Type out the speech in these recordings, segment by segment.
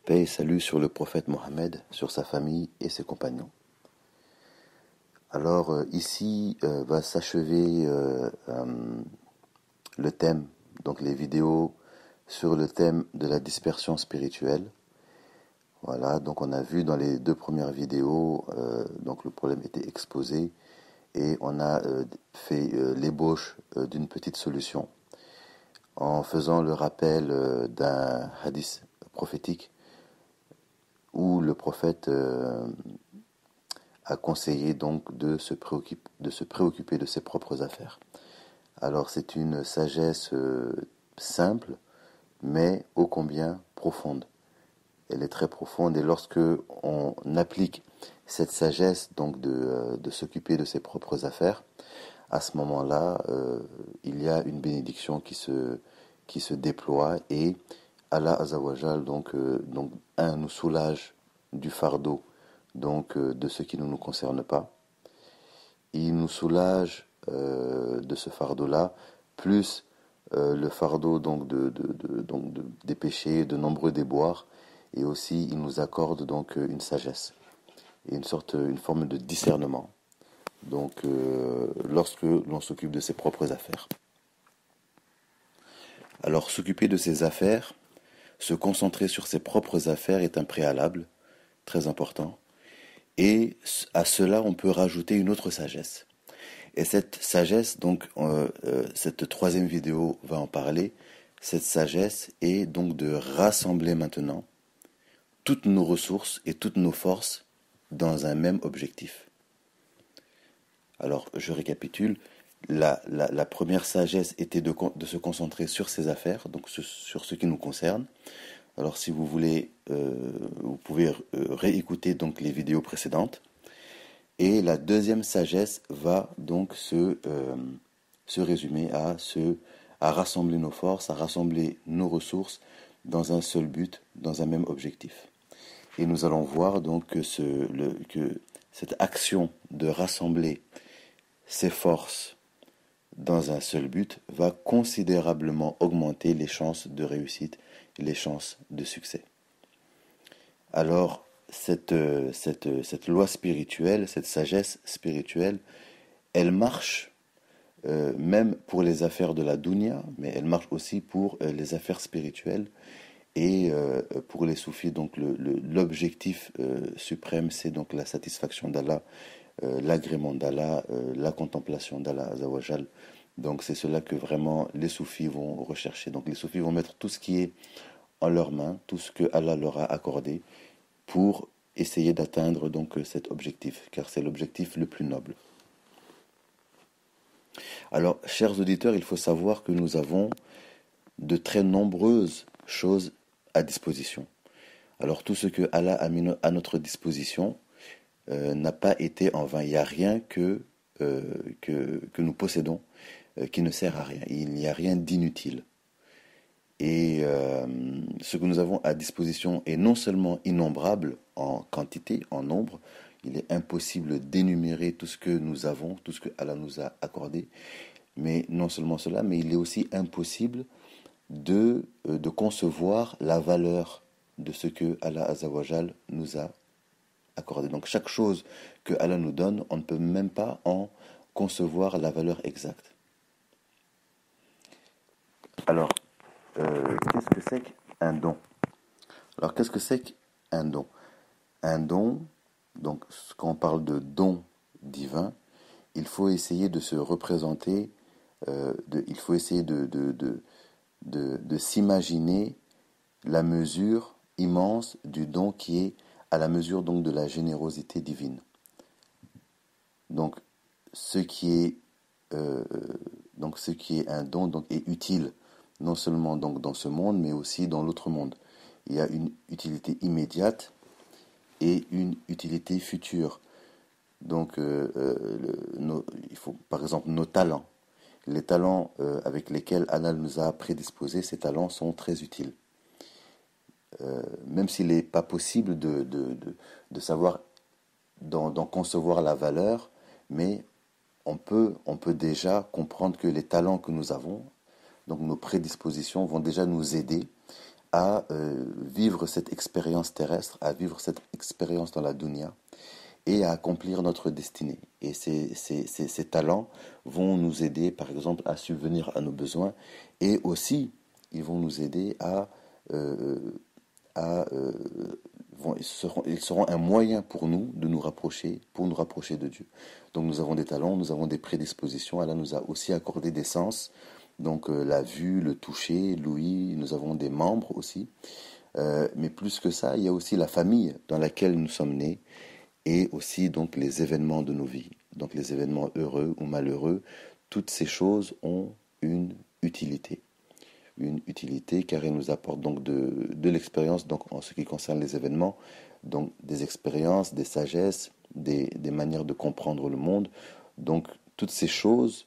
Paix et salut sur le prophète Mohammed, sur sa famille et ses compagnons. Alors ici va s'achever le thème, donc les vidéos sur le thème de la dispersion spirituelle. Voilà, donc on a vu dans les deux premières vidéos, donc le problème était exposé et on a fait l'ébauche d'une petite solution en faisant le rappel d'un hadith prophétique où le prophète a conseillé donc de se préoccuper de ses propres affaires. Alors c'est une sagesse simple, mais ô combien profonde. Elle est très profonde et lorsque on applique cette sagesse donc de s'occuper de ses propres affaires, à ce moment-là, il y a une bénédiction qui se déploie et Allah Azawajal donc nous soulage du fardeau donc de ce qui ne nous concerne pas. Il nous soulage de ce fardeau-là, plus le fardeau donc des péchés, de nombreux déboires, et aussi il nous accorde donc une sagesse et une forme de discernement. Donc lorsque l'on s'occupe de ses propres affaires. Alors s'occuper de ses affaires, se concentrer sur ses propres affaires est un préalable très important. Et à cela, on peut rajouter une autre sagesse. Et cette sagesse, donc, cette troisième vidéo va en parler. Cette sagesse est donc de rassembler maintenant toutes nos ressources et toutes nos forces dans un même objectif. Alors, je récapitule. La première sagesse était de se concentrer sur ses affaires, donc sur ce qui nous concerne. Alors si vous voulez, vous pouvez réécouter donc les vidéos précédentes. Et la deuxième sagesse va donc se résumer à rassembler nos forces, à rassembler nos ressources dans un seul but, dans un même objectif. Et nous allons voir donc que cette action de rassembler ses forces dans un seul but va considérablement augmenter les chances de réussite, les chances de succès. Alors, cette loi spirituelle, cette sagesse spirituelle, elle marche même pour les affaires de la dunya, mais elle marche aussi pour les affaires spirituelles et pour les soufis. Donc, l'objectif suprême, c'est donc la satisfaction d'Allah, l'agrément d'Allah, la contemplation d'Allah Azawajal. Donc c'est cela que vraiment les soufis vont rechercher. Donc les soufis vont mettre tout ce qui est en leurs mains, tout ce que Allah leur a accordé pour essayer d'atteindre donc cet objectif, car c'est l'objectif le plus noble. Alors, chers auditeurs, il faut savoir que nous avons de très nombreuses choses à disposition. Alors tout ce que Allah a mis à notre disposition n'a pas été en vain. Il n'y a rien que nous possédons qui ne sert à rien. Il n'y a rien d'inutile. Et ce que nous avons à disposition est non seulement innombrable en quantité, en nombre, il est impossible d'énumérer tout ce que nous avons, tout ce que Allah nous a accordé, mais non seulement cela, mais il est aussi impossible de concevoir la valeur de ce que Allah Azawajal nous a accordé. Donc chaque chose que Allah nous donne, on ne peut même pas en concevoir la valeur exacte. Alors, qu'est-ce que c'est qu'un don? Alors, qu'est-ce que c'est qu'un don? Un don, donc, quand on parle de don divin, il faut essayer de se représenter, il faut essayer de s'imaginer la mesure immense du don qui est à la mesure donc de la générosité divine. Donc, ce qui est un don donc, est utile non seulement donc dans ce monde, mais aussi dans l'autre monde. Il y a une utilité immédiate et une utilité future. Donc, il faut, par exemple, nos talents. Les talents avec lesquels Allah nous a prédisposés, ces talents sont très utiles. Même s'il n'est pas possible de savoir, d'en concevoir la valeur, mais on peut déjà comprendre que les talents que nous avons, donc nos prédispositions, vont déjà nous aider à vivre cette expérience terrestre, à vivre cette expérience dans la dunya et à accomplir notre destinée. Et ces talents vont nous aider, par exemple, à subvenir à nos besoins et aussi, ils vont nous aider euh, à ils seront un moyen pour nous de nous rapprocher, pour nous rapprocher de Dieu. Donc nous avons des talents, nous avons des prédispositions. Allah nous a aussi accordé des sens, donc la vue, le toucher, l'ouïe, nous avons des membres aussi. Mais plus que ça, il y a aussi la famille dans laquelle nous sommes nés et aussi donc les événements de nos vies. Donc les événements heureux ou malheureux, toutes ces choses ont une utilité. Une utilité car elles nous apportent donc de l'expérience donc en ce qui concerne les événements, donc des expériences, des sagesses, des manières de comprendre le monde. Donc toutes ces choses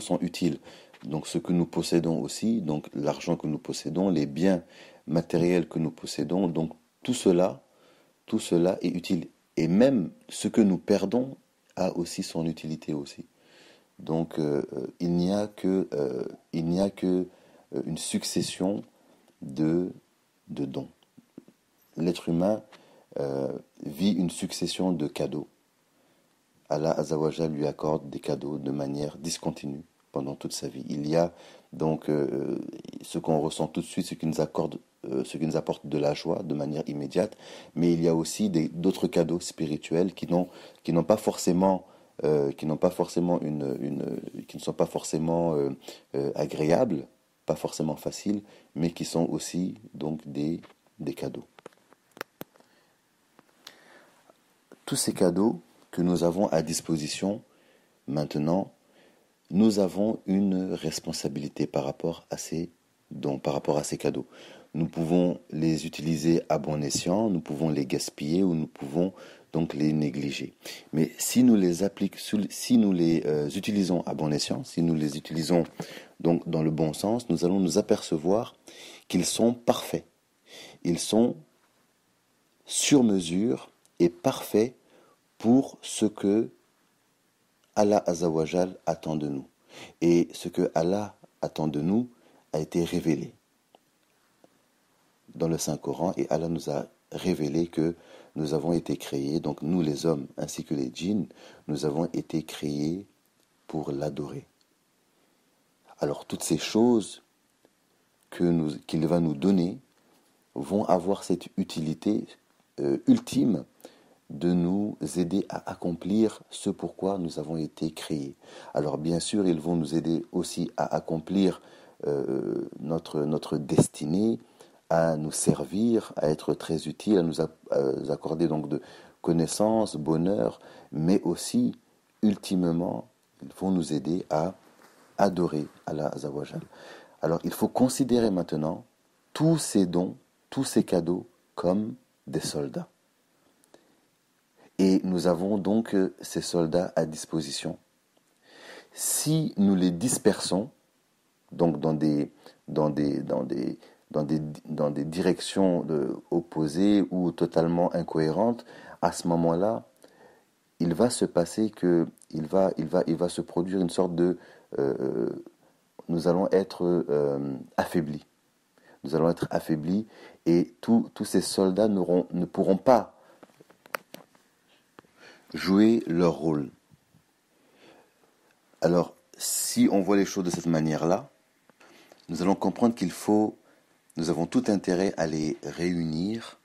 sont utiles. Donc ce que nous possédons aussi, donc l'argent que nous possédons, les biens matériels que nous possédons, donc tout cela est utile. Et même ce que nous perdons a aussi son utilité aussi. Donc il n'y a que une succession de, de dons. L'être humain vit une succession de cadeaux. Allah Azawajal lui accorde des cadeaux de manière discontinue pendant toute sa vie. Il y a donc ce qu'on ressent tout de suite, ce qui nous apporte de la joie de manière immédiate, mais il y a aussi d'autres cadeaux spirituels qui n'ont pas forcément qui n'ont pas forcément qui ne sont pas forcément agréables, pas forcément faciles, mais qui sont aussi donc des cadeaux. Tous ces cadeaux que nous avons à disposition maintenant, nous avons une responsabilité par rapport à ces dons, par rapport à ces cadeaux. Nous pouvons les utiliser à bon escient, nous pouvons les gaspiller ou nous pouvons donc les négliger. Mais si nous les utilisons à bon escient, si nous les utilisons donc dans le bon sens, nous allons nous apercevoir qu'ils sont parfaits. Ils sont sur mesure et parfaits pour ce que Allah Azawajal attend de nous. Et ce que Allah attend de nous a été révélé dans le Saint-Coran et Allah nous a révélé que nous avons été créés, donc nous les hommes ainsi que les djinns, nous avons été créés pour l'adorer. Alors toutes ces choses qu'il va nous donner vont avoir cette utilité ultime de nous aider à accomplir ce pourquoi nous avons été créés. Alors bien sûr, ils vont nous aider aussi à accomplir notre destinée, à nous servir, à être très utiles, à nous accorder donc de connaissances, bonheur, mais aussi, ultimement, ils vont nous aider à adorer Allah Azawajal. Alors il faut considérer maintenant tous ces dons, tous ces cadeaux comme des soldats. Et nous avons donc ces soldats à disposition. Si nous les dispersons, donc dans des directions opposées ou totalement incohérentes, à ce moment-là, il va se passer que il va se produire une sorte de nous allons être affaiblis. Nous allons être affaiblis et tous ces soldats ne pourront pas jouer leur rôle. Alors, si on voit les choses de cette manière-là, nous allons comprendre nous avons tout intérêt à les réunir,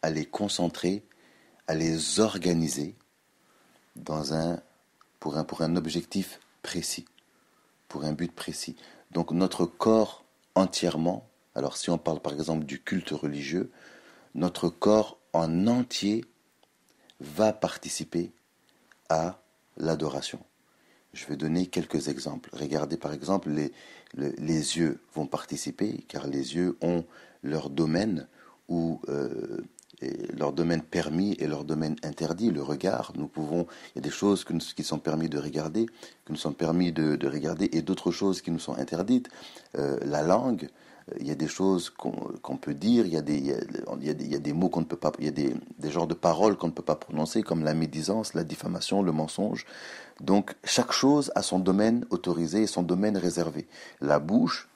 à les concentrer, à les organiser pour un objectif précis, pour un but précis. Donc notre corps entièrement, alors si on parle par exemple du culte religieux, notre corps en entier va participer à l'adoration. Je vais donner quelques exemples. Regardez par exemple, les yeux vont participer, car les yeux ont leur domaine, leur domaine permis et leur domaine interdit, le regard. Il y a des choses qui sont permis de regarder, que nous sommes permis de regarder, et d'autres choses qui nous sont interdites. La langue, il y a des choses qu'on peut dire, il y a des mots qu'on ne peut pas, il y a des genres de paroles qu'on ne peut pas prononcer, comme la médisance, la diffamation, le mensonge. Donc chaque chose a son domaine autorisé et son domaine réservé. La bouche,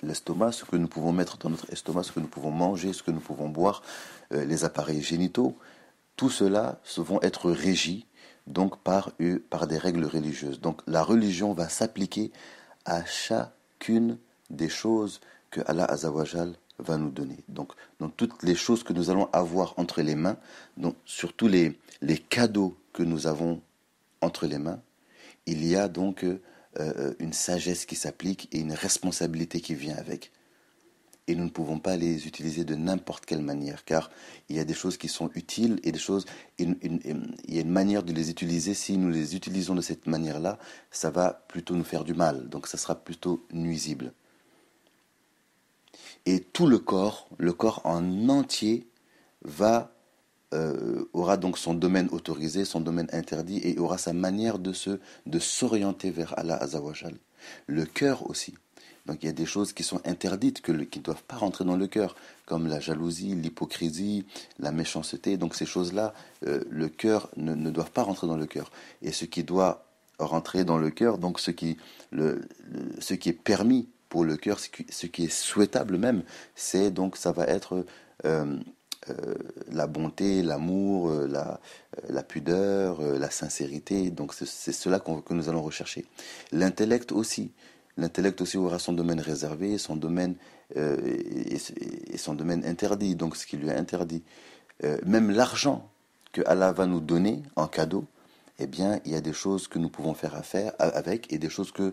l'estomac, ce que nous pouvons mettre dans notre estomac, ce que nous pouvons manger, ce que nous pouvons boire, les appareils génitaux, tout cela vont être régis donc par des règles religieuses. Donc la religion va s'appliquer à chacune des choses que Allah Azawajal va nous donner. Donc dans toutes les choses que nous allons avoir entre les mains, donc surtout les cadeaux que nous avons entre les mains, il y a donc une sagesse qui s'applique et une responsabilité qui vient avec. Et nous ne pouvons pas les utiliser de n'importe quelle manière, car il y a des choses qui sont utiles et des choses, il y a une manière de les utiliser. Si nous les utilisons de cette manière-là, ça va plutôt nous faire du mal, donc ça sera plutôt nuisible. Et tout le corps en entier aura donc son domaine autorisé, son domaine interdit, et aura sa manière de s'orienter vers Allah Azawajal. Le cœur aussi. Donc il y a des choses qui sont interdites, qui ne doivent pas rentrer dans le cœur, comme la jalousie, l'hypocrisie, la méchanceté. Donc ces choses-là, le cœur ne doivent pas rentrer dans le cœur. Et ce qui doit rentrer dans le cœur, donc ce qui est permis pour le cœur, ce qui est souhaitable même, c'est donc ça va être la bonté, l'amour, la pudeur, la sincérité. Donc c'est cela que nous allons rechercher. L'intellect aussi. L'intellect aussi aura son domaine réservé, son domaine et son domaine interdit, donc ce qui lui est interdit. Même l'argent que Allah va nous donner en cadeau, eh bien, il y a des choses que nous pouvons faire avec et des choses que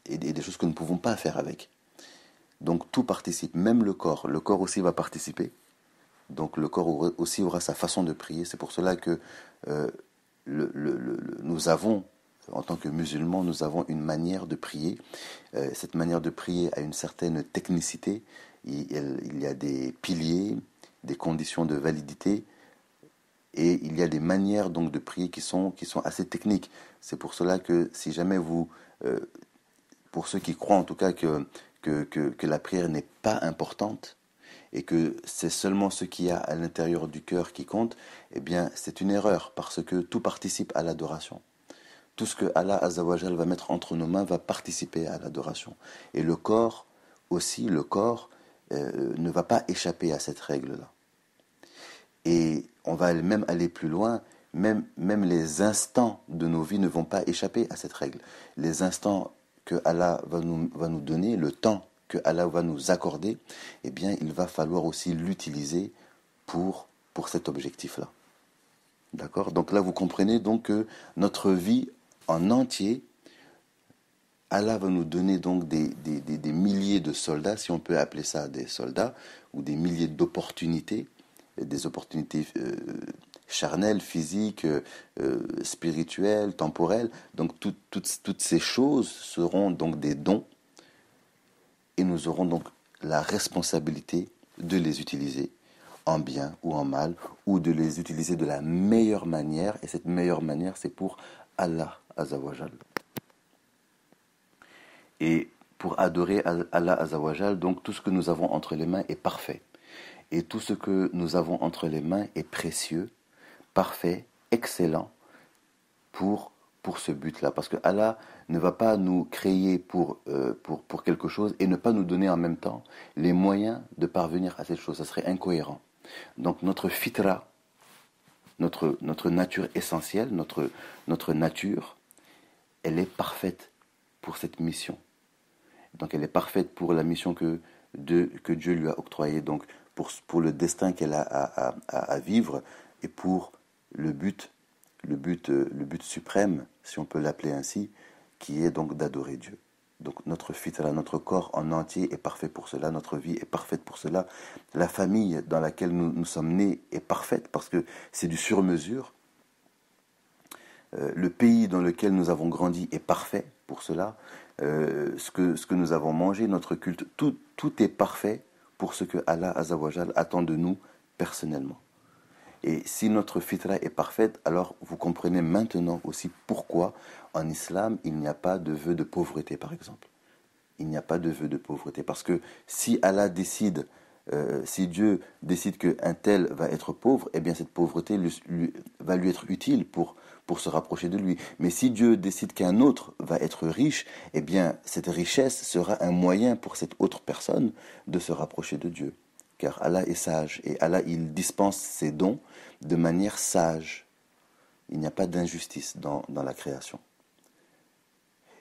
des choses que nous ne pouvons pas faire avec. Donc tout participe, même le corps. Le corps aussi va participer. Donc le corps aussi aura sa façon de prier. C'est pour cela que nous avons, en tant que musulmans, nous avons une manière de prier. Cette manière de prier a une certaine technicité. Il y a des piliers, des conditions de validité, et il y a des manières donc de prier qui sont assez techniques. C'est pour cela que si jamais pour ceux qui croient en tout cas que la prière n'est pas importante et que c'est seulement ce qu'il y a à l'intérieur du cœur qui compte, eh bien c'est une erreur parce que tout participe à l'adoration. Tout ce que Allah Azawajal va mettre entre nos mains va participer à l'adoration. Et le corps aussi, ne va pas échapper à cette règle-là. Et on va même aller plus loin, même les instants de nos vies ne vont pas échapper à cette règle. Les instants que Allah va nous donner, le temps que Allah va nous accorder, eh bien, il va falloir aussi l'utiliser pour cet objectif-là. D'accord ? Donc là, vous comprenez donc que notre vie en entier, Allah va nous donner donc des milliers de soldats, si on peut appeler ça des soldats, ou des milliers d'opportunités, des opportunités charnelles, physiques, spirituelles, temporelles. Donc toutes ces choses seront donc des dons, et nous aurons donc la responsabilité de les utiliser en bien ou en mal, ou de les utiliser de la meilleure manière, et cette meilleure manière, c'est pour Allah Azawajal. Et pour adorer Allah Azawajal, donc tout ce que nous avons entre les mains est parfait. Et tout ce que nous avons entre les mains est précieux, parfait, excellent pour ce but-là. Parce que Allah ne va pas nous créer pour quelque chose et ne pas nous donner en même temps les moyens de parvenir à cette chose. Ça serait incohérent. Donc notre fitra, notre nature essentielle, notre nature, elle est parfaite pour cette mission. Donc elle est parfaite pour la mission que Dieu lui a octroyée, donc pour le destin qu'elle a à vivre, et pour le but suprême, si on peut l'appeler ainsi, qui est donc d'adorer Dieu. Donc notre fitra, notre corps en entier est parfait pour cela, notre vie est parfaite pour cela, la famille dans laquelle nous sommes nés est parfaite parce que c'est du sur-mesure, le pays dans lequel nous avons grandi est parfait pour cela, ce que nous avons mangé, notre culte, tout est parfait pour ce que Allah Azawajal attend de nous personnellement. Et si notre fitra est parfaite, alors vous comprenez maintenant aussi pourquoi en islam il n'y a pas de vœu de pauvreté par exemple. Il n'y a pas de vœu de pauvreté parce que si Allah décide Si Dieu décide qu'un tel va être pauvre, eh bien cette pauvreté va lui être utile pour se rapprocher de lui. Mais si Dieu décide qu'un autre va être riche, eh bien cette richesse sera un moyen pour cette autre personne de se rapprocher de Dieu. Car Allah est sage et Allah il dispense ses dons de manière sage. Il n'y a pas d'injustice dans la création.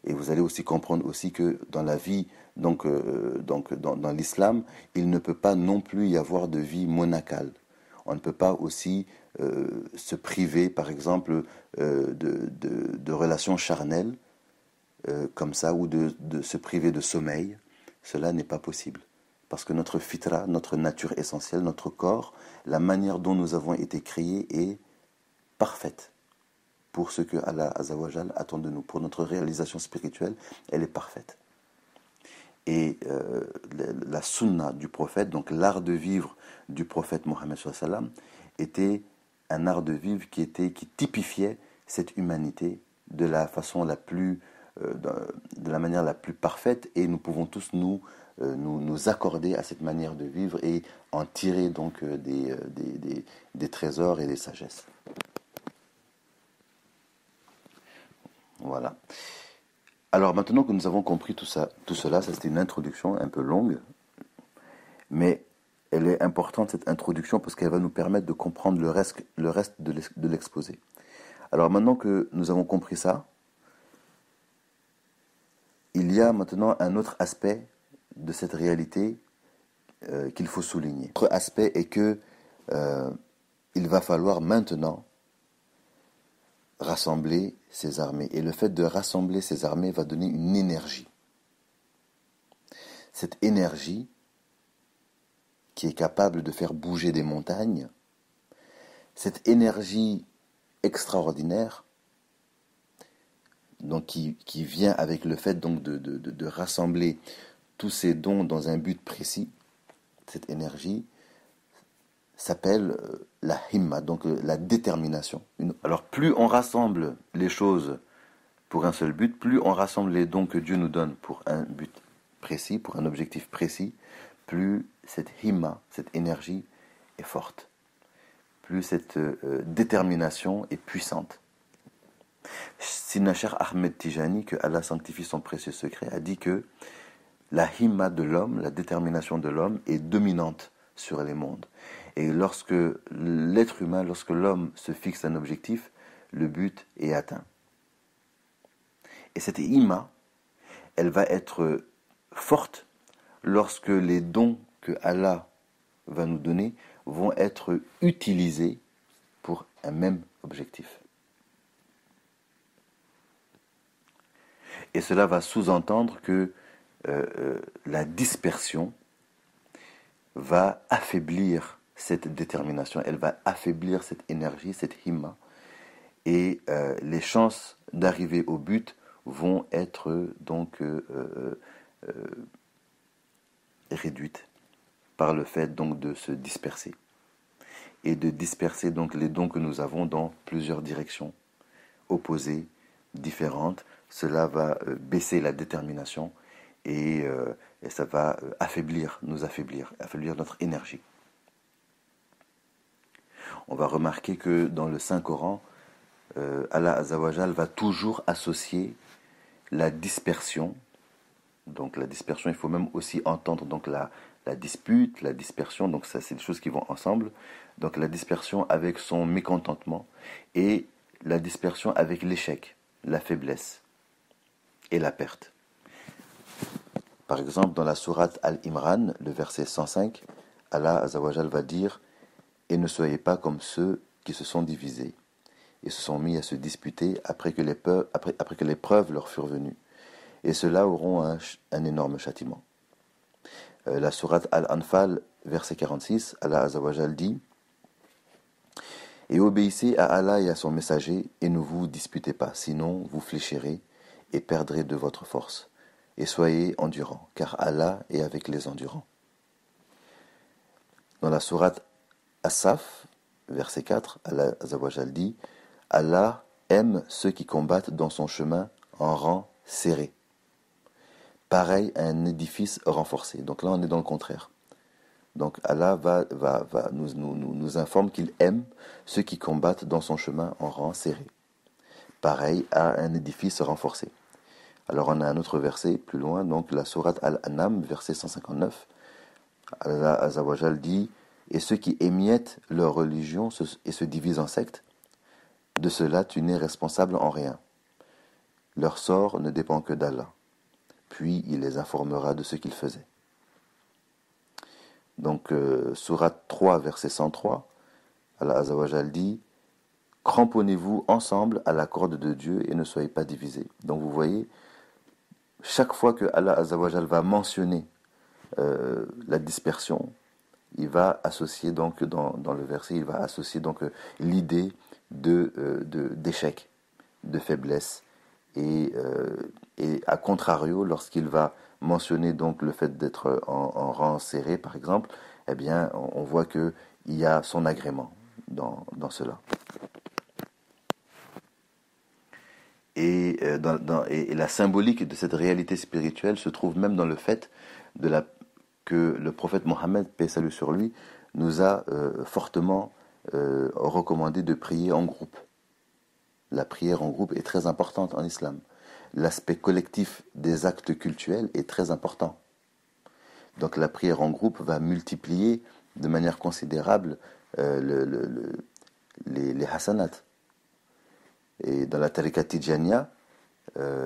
Et vous allez aussi comprendre aussi que dans la vie, dans l'islam, il ne peut pas non plus y avoir de vie monacale. On ne peut pas aussi se priver, par exemple, de relations charnelles comme ça, ou de se priver de sommeil. Cela n'est pas possible. Parce que notre fitra, notre nature essentielle, notre corps, la manière dont nous avons été créés est parfaite. Pour ce que Allah Azzawajal attend de nous, pour notre réalisation spirituelle, elle est parfaite. Et la sunna du prophète, donc l'art de vivre du prophète Mohammed sallam, était un art de vivre qui typifiait cette humanité de la façon de la manière la plus parfaite, et nous pouvons tous nous accorder à cette manière de vivre et en tirer donc des trésors et des sagesses. Voilà. Alors maintenant que nous avons compris tout cela, ça c'était une introduction un peu longue, mais elle est importante cette introduction parce qu'elle va nous permettre de comprendre le reste de l'exposé. Alors maintenant que nous avons compris ça, il y a maintenant un autre aspect de cette réalité qu'il faut souligner. L'autre aspect est que il va falloir maintenant rassembler ces armées. Et le fait de rassembler ces armées va donner une énergie. Cette énergie qui est capable de faire bouger des montagnes, cette énergie extraordinaire, donc qui vient avec le fait donc de rassembler tous ces dons dans un but précis, cette énergie s'appelle la himma, donc la détermination. Alors plus on rassemble les choses pour un seul but, plus on rassemble les dons que Dieu nous donne pour un but précis, pour un objectif précis, plus cette himma, cette énergie est forte, plus cette détermination est puissante. Sidna Cheikh Ahmed Tijani, que Allah sanctifie son précieux secret, a dit que la himma de l'homme, la détermination de l'homme est dominante sur les mondes. Et lorsque l'être humain, lorsque l'homme se fixe un objectif, le but est atteint. Et cette himma, elle va être forte lorsque les dons que Allah va nous donner vont être utilisés pour un même objectif. Et cela va sous-entendre que la dispersion va affaiblir cette détermination, elle va affaiblir cette énergie, cette himma, et les chances d'arriver au but vont être donc réduites par le fait donc de se disperser et de disperser donc les dons que nous avons dans plusieurs directions opposées, différentes. Cela va baisser la détermination et ça va affaiblir notre énergie. On va remarquer que dans le Saint-Coran, Allah Azzawajal va toujours associer la dispersion. Donc la dispersion, il faut même aussi entendre donc la dispute, la dispersion, donc ça c'est des choses qui vont ensemble. Donc la dispersion avec son mécontentement et la dispersion avec l'échec, la faiblesse et la perte. Par exemple, dans la sourate Al-Imran, le verset 105, Allah Azzawajal va dire « Et ne soyez pas comme ceux qui se sont divisés et se sont mis à se disputer après que l'épreuve leur furent venue. Et ceux-là auront un énorme châtiment. » La sourate Al-Anfal, verset 46, Allah Azzawajal dit « Et obéissez à Allah et à son messager, et ne vous disputez pas, sinon vous fléchirez et perdrez de votre force. Et soyez endurants, car Allah est avec les endurants. » Dans la sourate As-Saf, verset 4, Allah Azzawajal dit « Allah aime ceux qui combattent dans son chemin en rang serré, pareil à un édifice renforcé. » Donc là, on est dans le contraire. Donc Allah nous informe qu'il aime ceux qui combattent dans son chemin en rang serré, pareil à un édifice renforcé. Alors on a un autre verset plus loin, donc la sourate Al-An'am, verset 159. Allah Azawajal dit: et ceux qui émiettent leur religion et se divisent en sectes, de cela tu n'es responsable en rien. Leur sort ne dépend que d'Allah. Puis il les informera de ce qu'ils faisaient. Donc, sourate 3, verset 103, Allah Azawajal dit: cramponnez-vous ensemble à la corde de Dieu et ne soyez pas divisés. Donc vous voyez, chaque fois que Allah Azawajal va mentionner la dispersion, il va associer donc dans le verset, il va associer donc l'idée d'échec, de faiblesse, et à contrario, lorsqu'il va mentionner donc le fait d'être en rang serré, par exemple, eh bien, on voit qu'il y a son agrément dans cela. Et la symbolique de cette réalité spirituelle se trouve même dans le fait que le prophète Mohammed, paix et salut sur lui, nous a fortement recommandé de prier en groupe. La prière en groupe est très importante en islam. L'aspect collectif des actes cultuels est très important. Donc la prière en groupe va multiplier de manière considérable les hasanat. Et dans la tariqa Tijaniya,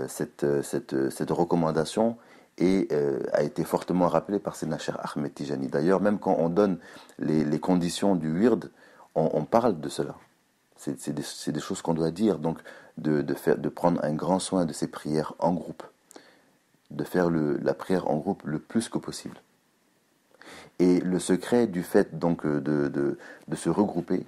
cette recommandation a été fortement rappelée par Sayyidina Cheikh Ahmed Tijani. D'ailleurs, même quand on donne les conditions du wird, on parle de cela. C'est des choses qu'on doit dire, donc de prendre un grand soin de ces prières en groupe, de faire la prière en groupe le plus que possible. Et le secret du fait donc de se regrouper,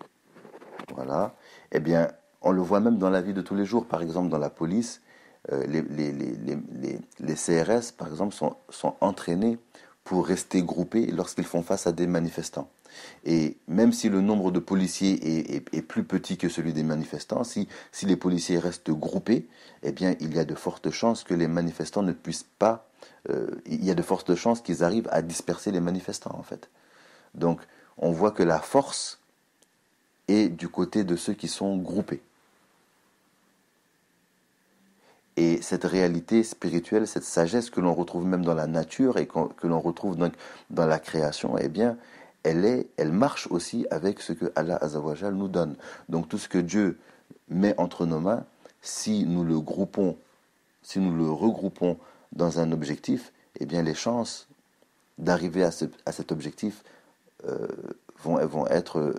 voilà, eh bien, on le voit même dans la vie de tous les jours. Par exemple, dans la police, les CRS, par exemple, sont entraînés pour rester groupés lorsqu'ils font face à des manifestants. Et même si le nombre de policiers est plus petit que celui des manifestants, si les policiers restent groupés, eh bien, il y a de fortes chances que les manifestants ne puissent pas... il y a de fortes chances qu'ils arrivent à disperser les manifestants, en fait. Donc, on voit que la force est du côté de ceux qui sont groupés. Et cette réalité spirituelle, cette sagesse que l'on retrouve même dans la nature et que l'on retrouve donc dans la création, eh bien, elle marche aussi avec ce que Allah Azawajal nous donne. Donc tout ce que Dieu met entre nos mains, si nous le regroupons dans un objectif, eh bien les chances d'arriver à cet objectif vont être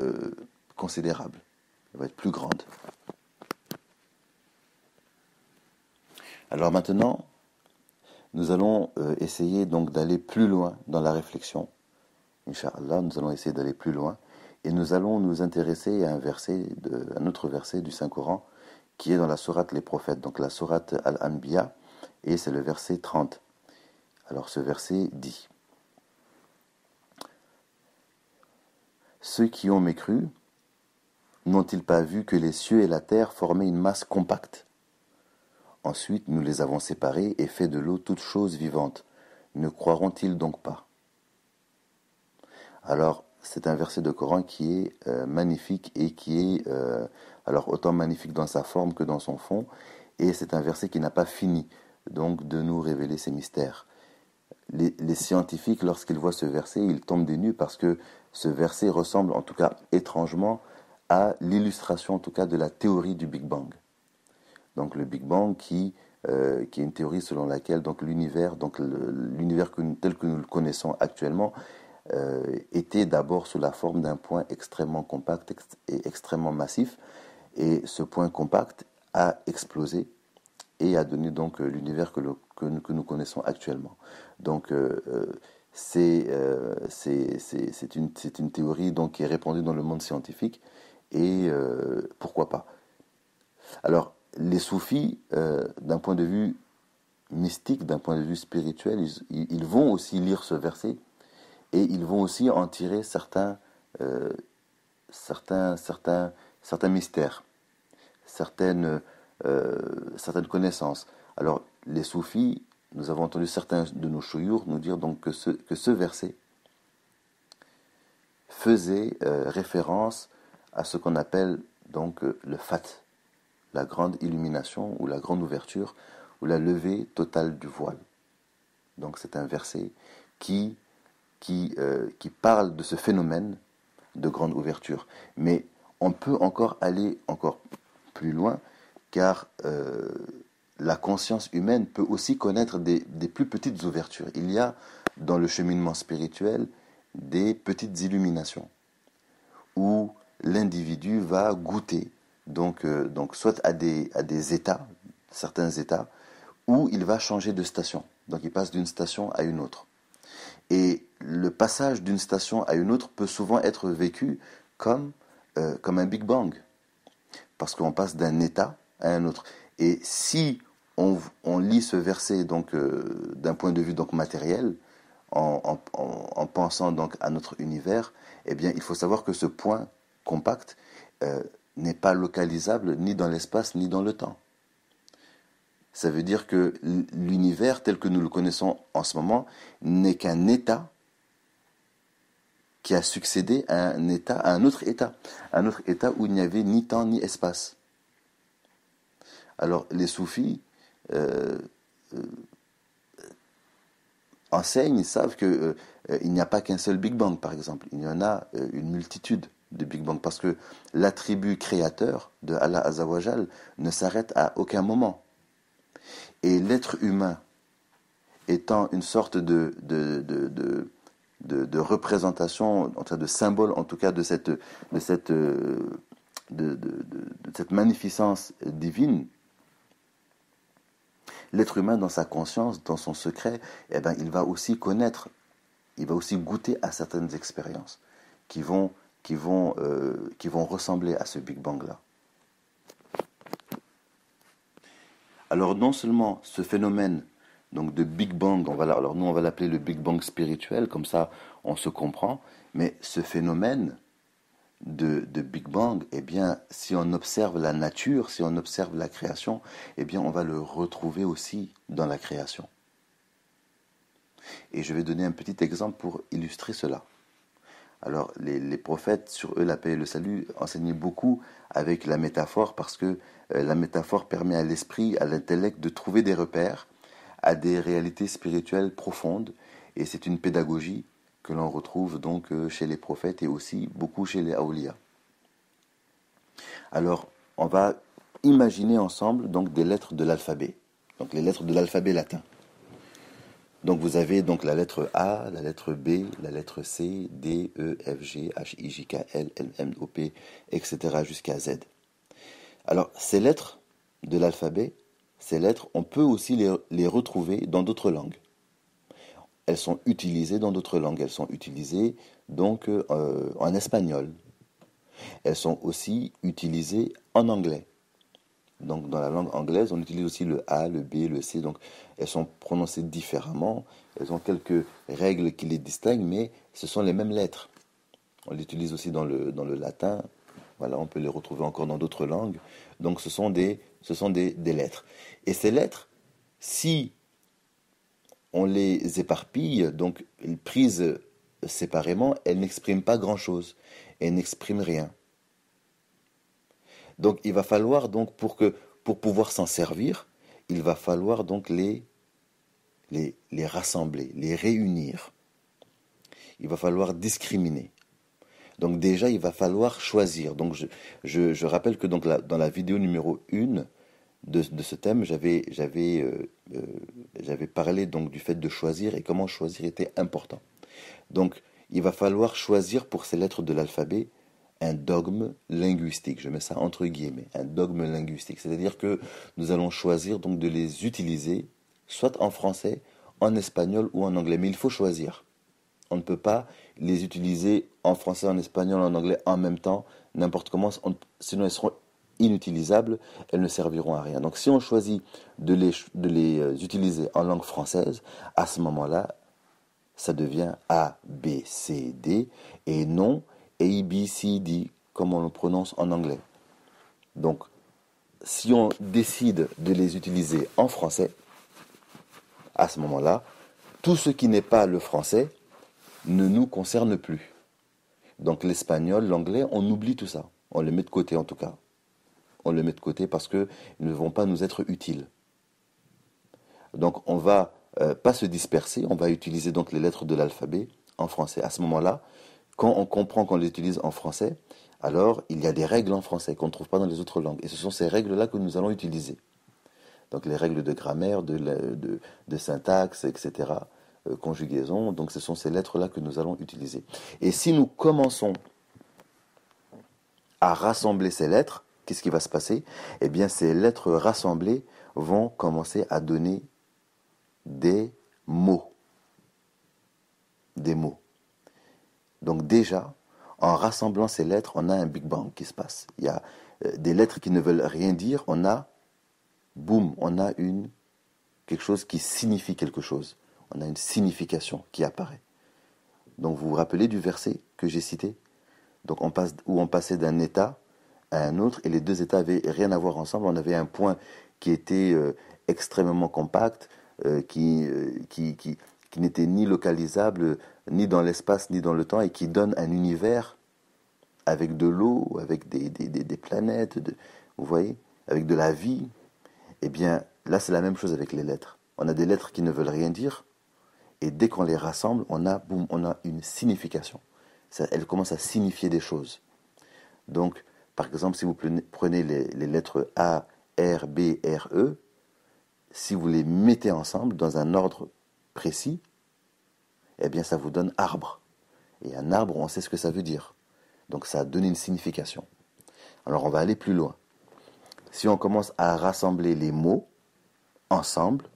considérables, elles vont être plus grandes. Alors maintenant, nous allons essayer donc d'aller plus loin dans la réflexion. Inch'Allah, nous allons essayer d'aller plus loin et nous allons nous intéresser à un autre verset du Saint-Coran qui est dans la sourate Les Prophètes, donc la sourate Al-Anbiya, et c'est le verset 30. Alors ce verset dit: ceux qui ont mécru n'ont-ils pas vu que les cieux et la terre formaient une masse compacte? Ensuite, nous les avons séparés et fait de l'eau toute chose vivante. Ne croiront-ils donc pas? Alors, c'est un verset de Coran qui est magnifique et qui est alors autant magnifique dans sa forme que dans son fond. Et c'est un verset qui n'a pas fini donc de nous révéler ces mystères. Les scientifiques, lorsqu'ils voient ce verset, ils tombent des nues parce que ce verset ressemble en tout cas étrangement à l'illustration en tout cas de la théorie du Big Bang. Donc le Big Bang qui est une théorie selon laquelle donc l'univers tel que nous le connaissons actuellement était d'abord sous la forme d'un point extrêmement compact et extrêmement massif, et ce point compact a explosé et a donné donc l'univers que nous connaissons actuellement. Donc c'est une théorie donc qui est répandue dans le monde scientifique, et pourquoi pas. Alors les soufis, d'un point de vue mystique, d'un point de vue spirituel, ils vont aussi lire ce verset et ils vont aussi en tirer certains mystères, certaines connaissances. Alors les soufis, nous avons entendu certains de nos chouyours nous dire donc que ce verset faisait référence à ce qu'on appelle donc le Fat, la grande illumination ou la grande ouverture ou la levée totale du voile. Donc c'est un verset qui, qui parle de ce phénomène de grande ouverture. Mais on peut encore aller encore plus loin, car la conscience humaine peut aussi connaître des plus petites ouvertures. Il y a dans le cheminement spirituel des petites illuminations où l'individu va goûter, donc soit à des états, certains états, où il va changer de station. Donc il passe d'une station à une autre. Et le passage d'une station à une autre peut souvent être vécu comme un Big Bang, parce qu'on passe d'un état à un autre. Et si on lit ce verset donc d'un point de vue donc matériel, en pensant donc à notre univers, eh bien il faut savoir que ce point compact n'est pas localisable ni dans l'espace ni dans le temps. Ça veut dire que l'univers tel que nous le connaissons en ce moment n'est qu'un état qui a succédé à un autre état où il n'y avait ni temps ni espace. Alors les soufis enseignent, ils savent que il n'y a pas qu'un seul Big Bang, par exemple. Il y en a une multitude de Big Bang, parce que l'attribut créateur de Allah Azzawajal ne s'arrête à aucun moment. Et l'être humain étant une sorte de représentation, en tout cas de symbole, en tout cas de cette magnificence divine, l'être humain dans sa conscience, dans son secret, eh ben, il va aussi connaître, il va aussi goûter à certaines expériences qui vont ressembler à ce Big Bang-là. Alors non seulement ce phénomène donc de Big Bang, alors nous on va l'appeler le Big Bang spirituel, comme ça on se comprend, mais ce phénomène de Big Bang, eh bien, si on observe la nature, si on observe la création, eh bien, on va le retrouver aussi dans la création. Et je vais donner un petit exemple pour illustrer cela. Alors, les prophètes, sur eux la paix et le salut, enseignaient beaucoup avec la métaphore, parce que la métaphore permet à l'esprit, à l'intellect de trouver des repères à des réalités spirituelles profondes, et c'est une pédagogie que l'on retrouve donc chez les prophètes et aussi beaucoup chez les awliya. Alors, on va imaginer ensemble donc des lettres de l'alphabet, donc les lettres de l'alphabet latin. Donc vous avez donc la lettre A, la lettre B, la lettre C, D, E, F, G, H, I, J, K, L, M, N, O, P, etc. jusqu'à Z. Alors, ces lettres de l'alphabet, ces lettres, on peut aussi les retrouver dans d'autres langues. Elles sont utilisées dans d'autres langues. Elles sont utilisées donc en espagnol. Elles sont aussi utilisées en anglais. Donc dans la langue anglaise, on utilise aussi le A, le B, le C. Donc elles sont prononcées différemment. Elles ont quelques règles qui les distinguent, mais ce sont les mêmes lettres. On les utilise aussi dans le latin. Voilà, on peut les retrouver encore dans d'autres langues. Donc ce sont des lettres. Et ces lettres, si on les éparpille, donc prises séparément, elles n'expriment pas grand-chose. Elles n'expriment rien. Donc il va falloir donc pour pouvoir s'en servir, il va falloir donc les rassembler, les réunir. Il va falloir discriminer. Donc déjà, il va falloir choisir. Donc je rappelle que donc dans la vidéo numéro 1 de ce thème, j'avais parlé donc du fait de choisir et comment choisir était important. Donc il va falloir choisir pour ces lettres de l'alphabet un dogme linguistique. Je mets ça entre guillemets, un dogme linguistique. C'est-à-dire que nous allons choisir donc de les utiliser soit en français, en espagnol ou en anglais. Mais il faut choisir. On ne peut pas les utiliser en français, en espagnol, en anglais en même temps, n'importe comment, sinon elles seront inutilisables, elles ne serviront à rien. Donc si on choisit de les utiliser en langue française, à ce moment-là, ça devient A, B, C, D et non A, B, C, D, comme on le prononce en anglais. Donc, si on décide de les utiliser en français, à ce moment-là, tout ce qui n'est pas le français ne nous concerne plus. Donc l'espagnol, l'anglais, on oublie tout ça. On le met de côté en tout cas. On le met de côté parce qu'ils ne vont pas nous être utiles. Donc on va pas se disperser, on va utiliser donc les lettres de l'alphabet en français. À ce moment-là, quand on comprend qu'on les utilise en français, alors il y a des règles en français qu'on ne trouve pas dans les autres langues. Et ce sont ces règles-là que nous allons utiliser. Donc les règles de grammaire, de syntaxe, etc., conjugaison. Donc ce sont ces lettres-là que nous allons utiliser. Et si nous commençons à rassembler ces lettres, qu'est-ce qui va se passer? Eh bien, ces lettres rassemblées vont commencer à donner des mots. Des mots. Donc déjà, en rassemblant ces lettres, on a un Big Bang qui se passe. Il y a des lettres qui ne veulent rien dire, on a, boum, on a quelque chose qui signifie quelque chose. On a une signification qui apparaît. Donc vous vous rappelez du verset que j'ai cité? Donc où on passait d'un état à un autre, et les deux états n'avaient rien à voir ensemble. On avait un point qui était extrêmement compact, qui n'était ni localisable, ni dans l'espace, ni dans le temps, et qui donne un univers avec de l'eau, avec des planètes, vous voyez, avec de la vie. Eh bien, là, c'est la même chose avec les lettres. On a des lettres qui ne veulent rien dire, et dès qu'on les rassemble, on a une signification. Elles commencent à signifier des choses. Donc, par exemple, si vous prenez les lettres A, R, B, R, E, si vous les mettez ensemble dans un ordre précis, eh bien, ça vous donne arbre. Et un arbre, on sait ce que ça veut dire. Donc, ça a donné une signification. Alors, on va aller plus loin. Si on commence à rassembler les mots ensemble,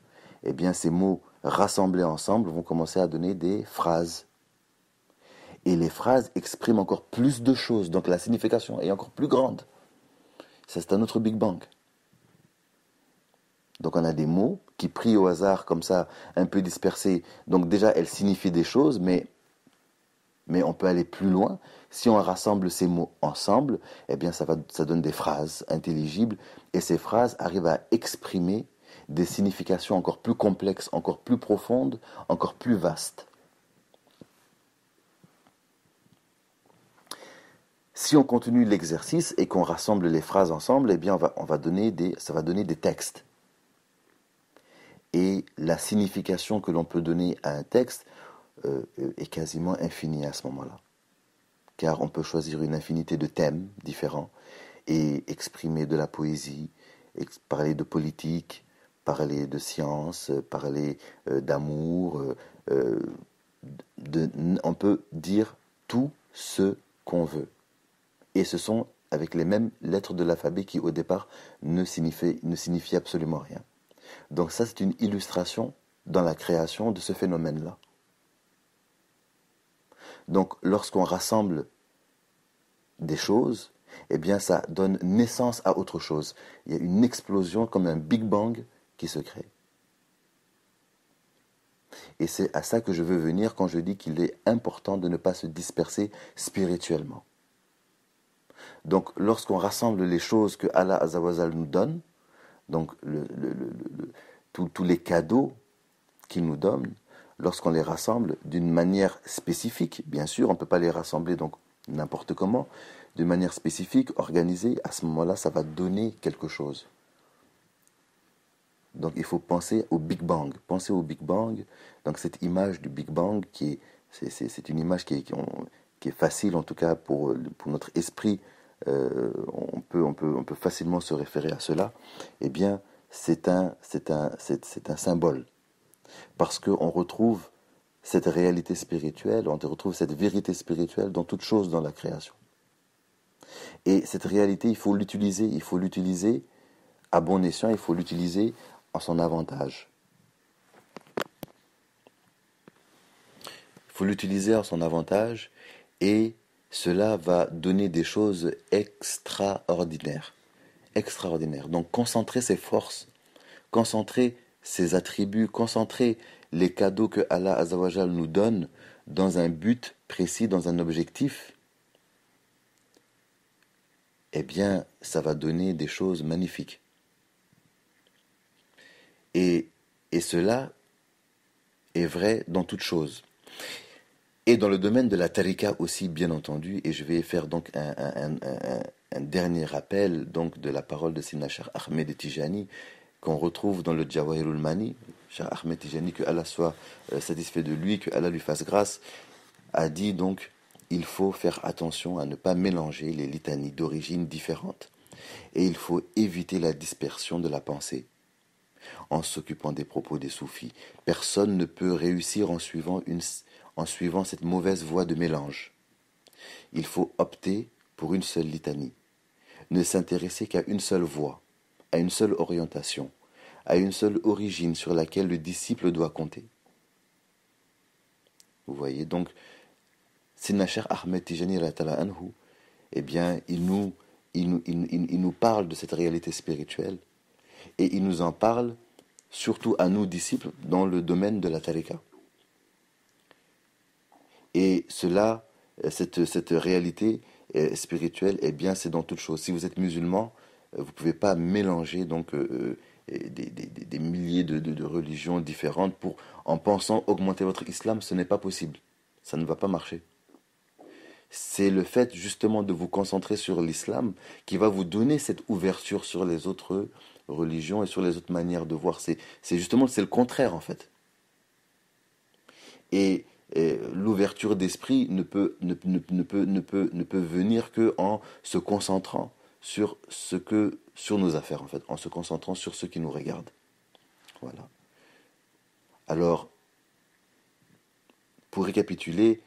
eh bien, ces mots rassemblés ensemble vont commencer à donner des phrases. Et les phrases expriment encore plus de choses, donc la signification est encore plus grande. Ça, c'est un autre Big Bang. Donc on a des mots qui, pris au hasard, comme ça, un peu dispersés. Donc déjà, elles signifient des choses, mais on peut aller plus loin. Si on rassemble ces mots ensemble, eh bien ça donne des phrases intelligibles. Et ces phrases arrivent à exprimer des significations encore plus complexes, encore plus profondes, encore plus vastes. Si on continue l'exercice et qu'on rassemble les phrases ensemble, eh bien ça va donner des textes. Et la signification que l'on peut donner à un texte est quasiment infinie à ce moment-là. Car on peut choisir une infinité de thèmes différents et exprimer de la poésie, parler de politique, parler de science, parler d'amour. On peut dire tout ce qu'on veut. Et ce sont avec les mêmes lettres de l'alphabet qui au départ ne signifient absolument rien. Donc ça, c'est une illustration dans la création de ce phénomène-là. Donc lorsqu'on rassemble des choses, eh bien ça donne naissance à autre chose. Il y a une explosion comme un Big Bang qui se crée. Et c'est à ça que je veux venir quand je dis qu'il est important de ne pas se disperser spirituellement. Donc lorsqu'on rassemble les choses que Allah Azawazal nous donne, donc tous les cadeaux qu'il nous donne, lorsqu'on les rassemble d'une manière spécifique, bien sûr, on ne peut pas les rassembler donc n'importe comment, d'une manière spécifique, organisée, à ce moment-là, ça va donner quelque chose. Donc il faut penser au Big Bang. Penser au Big Bang, donc cette image du Big Bang, c'est une image qui est facile, en tout cas pour notre esprit, on peut facilement se référer à cela. Eh bien, c'est un symbole. Parce qu'on retrouve cette réalité spirituelle, on retrouve cette vérité spirituelle dans toute chose dans la création. Et cette réalité, il faut l'utiliser à bon escient, il faut l'utiliser en son avantage. Il faut l'utiliser en son avantage et cela va donner des choses extraordinaires. Extraordinaires. Donc concentrer ses forces, concentrer ses attributs, concentrer les cadeaux que Allah Azawajal nous donne dans un but précis, dans un objectif, eh bien, ça va donner des choses magnifiques. Et cela est vrai dans toute chose. Et dans le domaine de la tariqa aussi, bien entendu, et je vais faire donc un dernier rappel donc de la parole de Sina Cheikh Ahmed Tijani, qu'on retrouve dans le Jawahirul Mani. Cheikh Ahmed Tijani, que Allah soit satisfait de lui, que Allah lui fasse grâce, a dit donc, il faut faire attention à ne pas mélanger les litanies d'origine différentes. Et il faut éviter la dispersion de la pensée en s'occupant des propos des soufis. Personne ne peut réussir en suivant cette mauvaise voie de mélange. Il faut opter pour une seule litanie, ne s'intéresser qu'à une seule voie, à une seule orientation, à une seule origine sur laquelle le disciple doit compter. Vous voyez, donc, Sidna Cheikh Ahmed Tijani anhu, eh bien, il nous parle de cette réalité spirituelle et il nous en parle surtout à nous disciples dans le domaine de la tariqa. Et cela, cette réalité spirituelle, eh bien, c'est dans toute chose. Si vous êtes musulman, vous ne pouvez pas mélanger donc des milliers de religions différentes en pensant augmenter votre islam. Ce n'est pas possible. Ça ne va pas marcher. C'est le fait justement de vous concentrer sur l'islam qui va vous donner cette ouverture sur les autres religions et sur les autres manières de voir. C'est le contraire en fait. Et l'ouverture d'esprit ne peut venir que en se concentrant sur nos affaires en fait, en se concentrant sur ce qui nous regarde. Voilà. Alors, pour récapituler,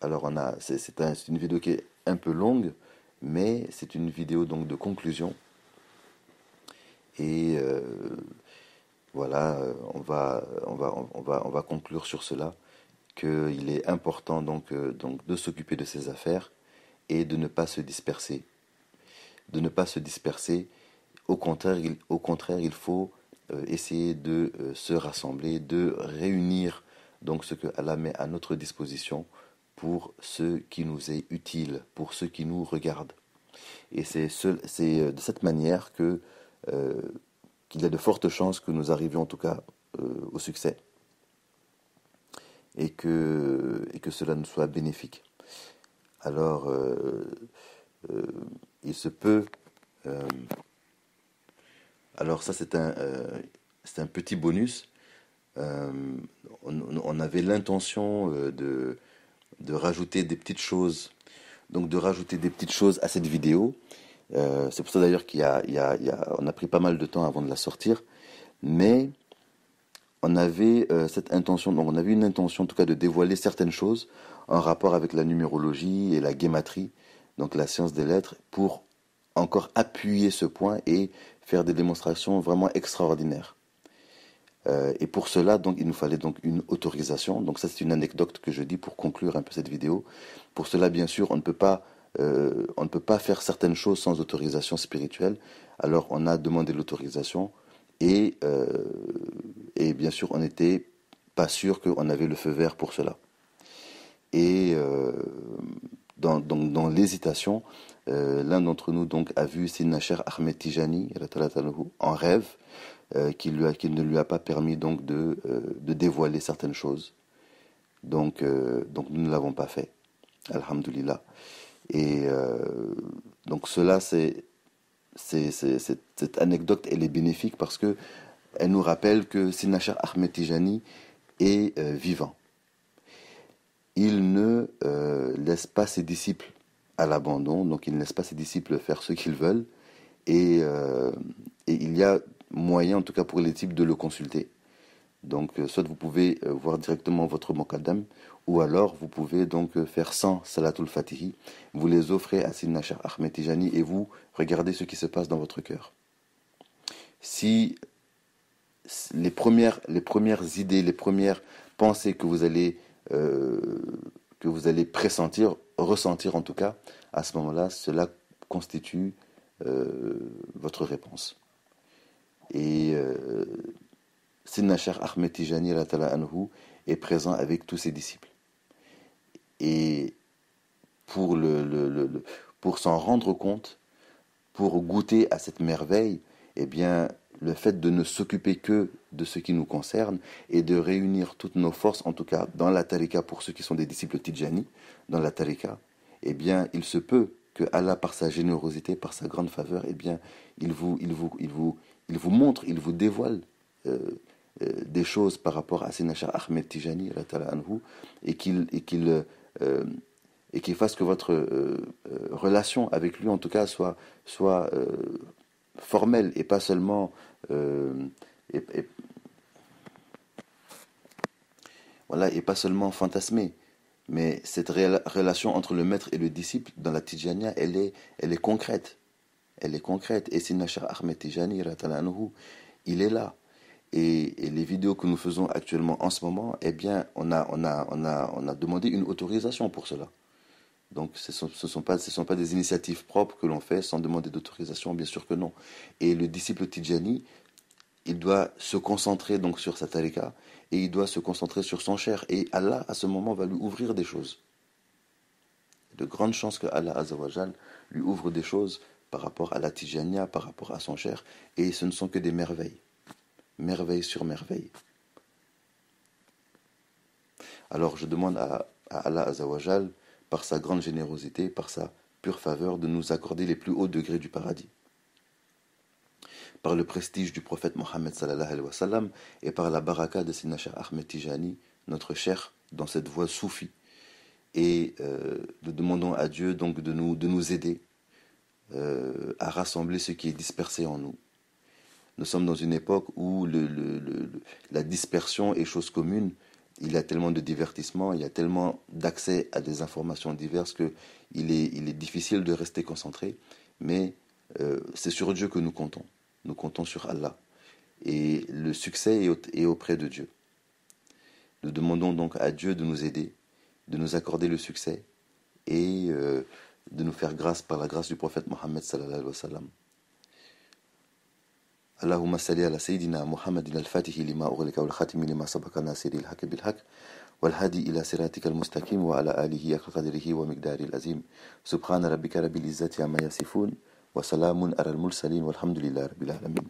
alors c'est une vidéo qui est un peu longue, mais c'est une vidéo donc de conclusion. Et voilà, on va conclure sur cela, qu'il est important donc de s'occuper de ses affaires et de ne pas se disperser. De ne pas se disperser. Au contraire, il faut essayer de se rassembler, de réunir donc ce que Allah met à notre disposition pour ce qui nous est utile, pour ceux qui nous regardent. Et c'est de cette manière qu'il y a de fortes chances que nous arrivions en tout cas au succès et que cela nous soit bénéfique. Alors, il se peut... alors ça c'est un petit bonus. On avait l'intention de rajouter des petites choses, donc de rajouter des petites choses à cette vidéo. C'est pour ça d'ailleurs on a pris pas mal de temps avant de la sortir, mais on avait cette intention, donc on avait une intention en tout cas de dévoiler certaines choses en rapport avec la numérologie et la guématrie, donc la science des lettres, pour encore appuyer ce point et faire des démonstrations vraiment extraordinaires. Et pour cela, donc, il nous fallait donc une autorisation. Donc ça, c'est une anecdote que je dis pour conclure un peu cette vidéo. Pour cela, bien sûr, on ne peut pas faire certaines choses sans autorisation spirituelle. Alors, on a demandé l'autorisation et bien sûr, on n'était pas sûr qu'on avait le feu vert pour cela. Et dans l'hésitation, l'un d'entre nous donc a vu Sidna Cheikh Ahmed Tijani en rêve, qui ne lui a pas permis donc de dévoiler certaines choses. Donc nous ne l'avons pas fait. Alhamdulillah. Et donc cette anecdote, elle est bénéfique parce que elle nous rappelle que Sidna Cheikh Ahmed Tijani est vivant. Il ne laisse pas ses disciples à l'abandon, donc il ne laisse pas ses disciples faire ce qu'ils veulent. Et il y a moyen, en tout cas pour les types, de le consulter. Donc, soit vous pouvez voir directement votre Mokaddam, ou alors vous pouvez donc faire 100 Salatul Fatihi. Vous les offrez à Sidna Cheikh Ahmed Tijani et vous regardez ce qui se passe dans votre cœur. Si les premières idées, les premières pensées que vous allez pressentir, ressentir en tout cas, à ce moment-là, cela constitue votre réponse. Et Sidna Cheikh Ahmed Tijani anhu est présent avec tous ses disciples. Et pour s'en rendre compte, pour goûter à cette merveille, eh bien, le fait de ne s'occuper que de ce qui nous concerne et de réunir toutes nos forces, en tout cas dans la tariqa pour ceux qui sont des disciples Tijani, dans la tariqa, eh bien, il se peut que Allah, par sa générosité, par sa grande faveur, eh bien, il vous montre, il vous dévoile euh, des choses par rapport à Sayyidina Cheikh Ahmed Tijani, anhu, et euh, qu'il fasse que votre relation avec lui, en tout cas, soit formelle et pas seulement euh, et, voilà, et pas seulement fantasmée. Mais cette relation entre le maître et le disciple dans la Tijania, elle est concrète. Elle est concrète. Et Sayyidina Cheikh Ahmed Tijani, anhu, il est là. Et les vidéos que nous faisons actuellement en ce moment, eh bien, on a demandé une autorisation pour cela. Donc, ce sont pas des initiatives propres que l'on fait sans demander d'autorisation, bien sûr que non. Et le disciple Tijani, il doit se concentrer donc sur sa tariqa et il doit se concentrer sur son cher. Et Allah, à ce moment, va lui ouvrir des choses. De grandes chances que Allah Azzawajal lui ouvre des choses par rapport à la Tijania, par rapport à son cher. Et ce ne sont que des merveilles. Merveille sur merveille. Alors je demande à Allah Azzawajal, par sa grande générosité, par sa pure faveur, de nous accorder les plus hauts degrés du paradis. Par le prestige du prophète Mohammed sallallahu alayhi wa sallam et par la baraka de Sayyidina Cheikh Ahmed Tijani, notre cher dans cette voie soufie. Et nous demandons à Dieu donc de nous aider à rassembler ce qui est dispersé en nous. Nous sommes dans une époque où la dispersion est chose commune. Il y a tellement de divertissement, il y a tellement d'accès à des informations diverses qu'il est difficile de rester concentré. Mais c'est sur Dieu que nous comptons. Nous comptons sur Allah. Et le succès est auprès de Dieu. Nous demandons donc à Dieu de nous aider, de nous accorder le succès et de nous faire grâce par la grâce du prophète Mohammed sallallahu alayhi wa sallam. اللهم صل على سيدنا محمد الفاتح لما أغلق والخاتم لما سبق ناصر الحق بالحق والهادي إلى صراطك المستقيم وعلى آله حق قدره ومقداره العظيم سبحان ربك رب العزة عما يصفون وسلام على المرسلين والحمد لله رب العالمين